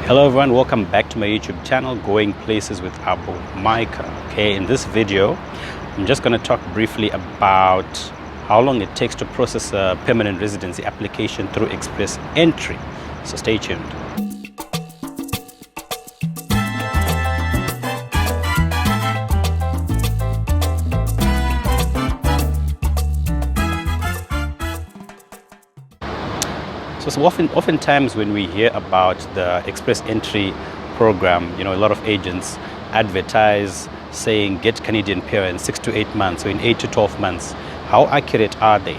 Hello everyone, welcome back to my YouTube channel, Going Places with Abu Micah. Okay, in this video, I'm just going to talk briefly about how long it takes to process a permanent residency application through express entry. So stay tuned. So oftentimes when we hear about the express entry program, a lot of agents advertise saying get Canadian PR in 6 to 8 months or in 8 to 12 months. How accurate are they?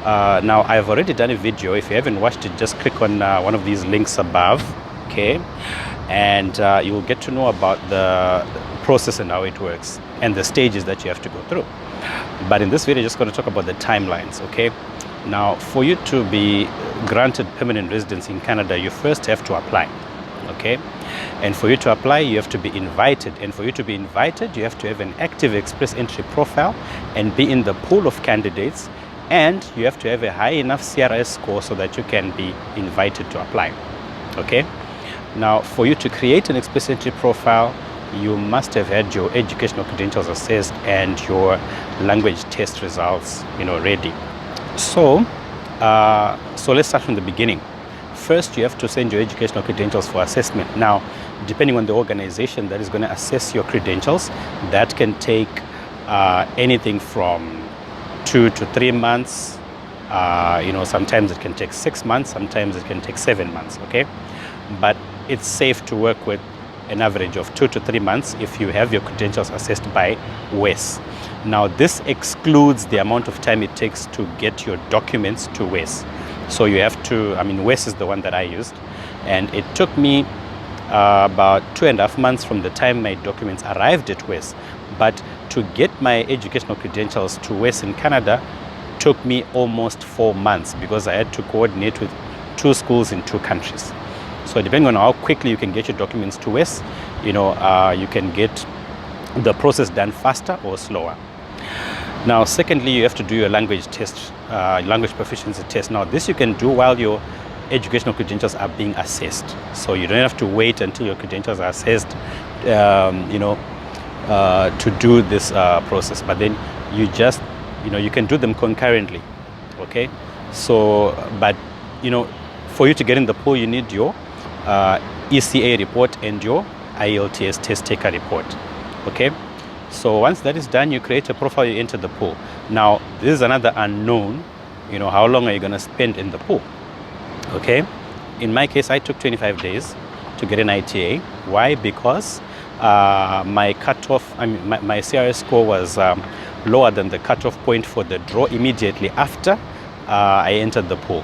Now, I've already done a video. If you haven't watched it, just click on one of these links above, okay? And you'll get to know about the process and how it works and the stages that you have to go through. But in this video, I'm just going to talk about the timelines, okay? Now, for you to be granted permanent residency in Canada, you first have to apply, okay? And for you to apply, you have to be invited. And for you to be invited, you have to have an active express entry profile and be in the pool of candidates. And you have to have a high enough CRS score so that you can be invited to apply, okay? Now, for you to create an express entry profile, you must have had your educational credentials assessed and your language test results, ready. So let's start from the beginning. First, you have to send your educational credentials for assessment. Now, depending on the organization that is going to assess your credentials, that can take anything from 2 to 3 months. Sometimes it can take 6 months, sometimes it can take 7 months, okay? But it's safe to work with an average of 2 to 3 months if you have your credentials assessed by WES. Now, this excludes the amount of time it takes to get your documents to WES. So you have to, WES is the one that I used, and it took me about 2.5 months from the time my documents arrived at WES. But to get my educational credentials to WES in Canada took me almost 4 months because I had to coordinate with 2 schools in 2 countries. So depending on how quickly you can get your documents to WES, you can get the process done faster or slower. Now, secondly, you have to do your language test, language proficiency test. Now, this you can do while your educational credentials are being assessed. So you don't have to wait until your credentials are assessed, to do this process. But then you just, you can do them concurrently, okay? So, but, for you to get in the pool, you need your ECA report and your IELTS test taker report, okay? So once that is done, you create a profile, you enter the pool. Now, this is another unknown, how long are you going to spend in the pool, okay? In my case, I took 25 days to get an ITA. Why? Because my cutoff, my CRS score was lower than the cutoff point for the draw immediately after I entered the pool,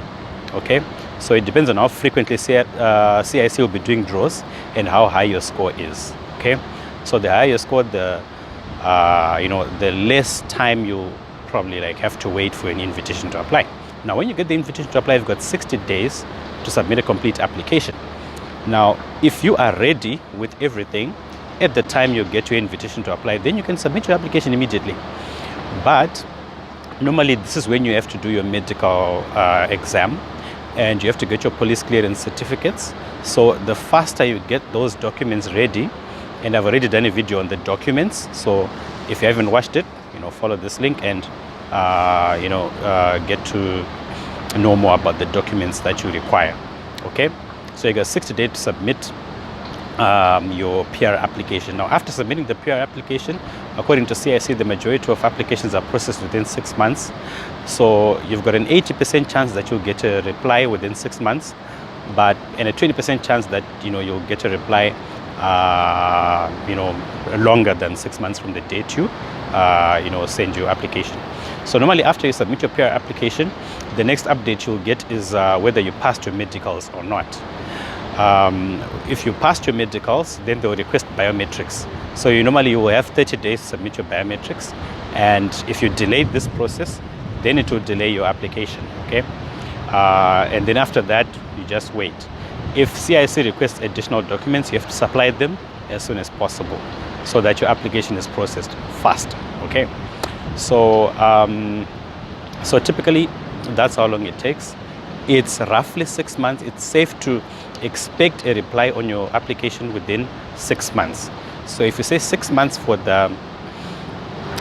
okay? So it depends on how frequently CIC will be doing draws and how high your score is, okay? So the higher your score, the less time you'll probably have to wait for an invitation to apply. Now, when you get the invitation to apply, you've got 60 days to submit a complete application. Now, if you are ready with everything at the time you get your invitation to apply, then you can submit your application immediately. But normally, this is when you have to do your medical exam and you have to get your police clearance certificates. So the faster you get those documents ready, and I've already done a video on the documents, so if you haven't watched it, follow this link and get to know more about the documents that you require, okay? So you got 60 days to submit your PR application. Now, after submitting the PR application, according to CIC, the majority of applications are processed within 6 months. So you've got an 80% chance that you'll get a reply within 6 months, and a 20% chance that you'll get a reply longer than 6 months from the date you send your application. So normally after you submit your PR application, the next update you'll get is whether you passed your medicals or not. If you passed your medicals, then they'll request biometrics. So you will have 30 days to submit your biometrics, and if you delay this process, then it will delay your application, okay? And then after that, you just wait. If CIC requests additional documents, you have to supply them as soon as possible so that your application is processed fast, okay? So, so typically, that's how long it takes. It's roughly 6 months. It's safe to expect a reply on your application within 6 months. So if you say 6 months for the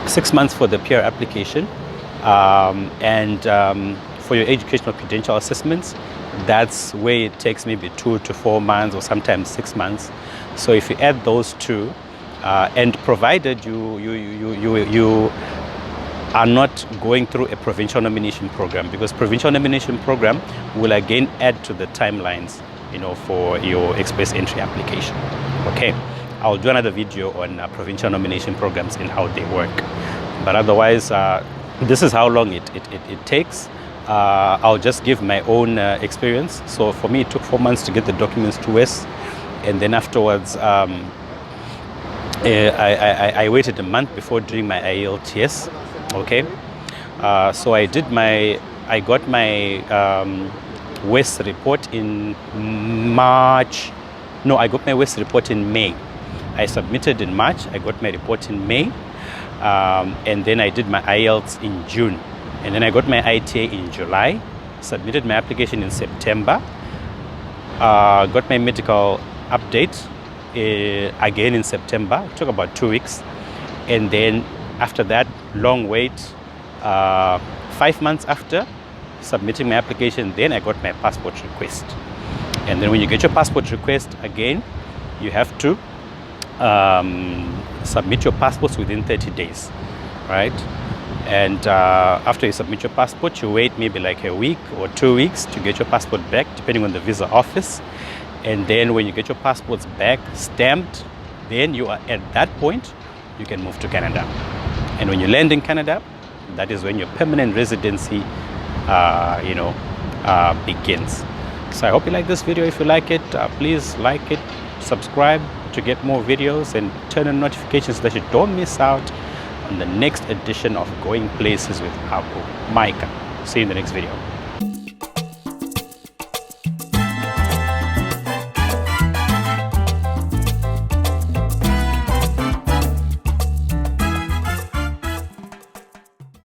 6 months for the PR application, and for your educational credential assessments, that's where it takes maybe 2 to 4 months or sometimes 6 months. So if you add those two, and provided you are not going through a provincial nomination program, because provincial nomination program will again add to the timelines, for your express entry application. Okay, I'll do another video on provincial nomination programs and how they work. But otherwise, this is how long it takes. I'll just give my own experience. So for me, it took 4 months to get the documents to West, and then afterwards, I waited a month before doing my IELTS. Okay, so I got my West report in March. No, I got my West report in May. I submitted in March. I got my report in May, and then I did my IELTS in June, and then I got my ITA in July. Submitted my application in September. Got my medical update again in September. It took about 2 weeks, and then after that long wait, 5 months after submitting my application, then I got my passport request. And then when you get your passport request again, you have to submit your passports within 30 days, right? And after you submit your passport, you wait maybe like a week or 2 weeks to get your passport back, depending on the visa office. And then when you get your passports back stamped, then you are at that point, you can move to Canada. And when you land in Canada, that is when your permanent residency begins. So I hope you like this video. If you like it, please like it, subscribe to get more videos, and turn on notifications so that you don't miss out on the next edition of Going Places with Abu Micah. See you in the next video.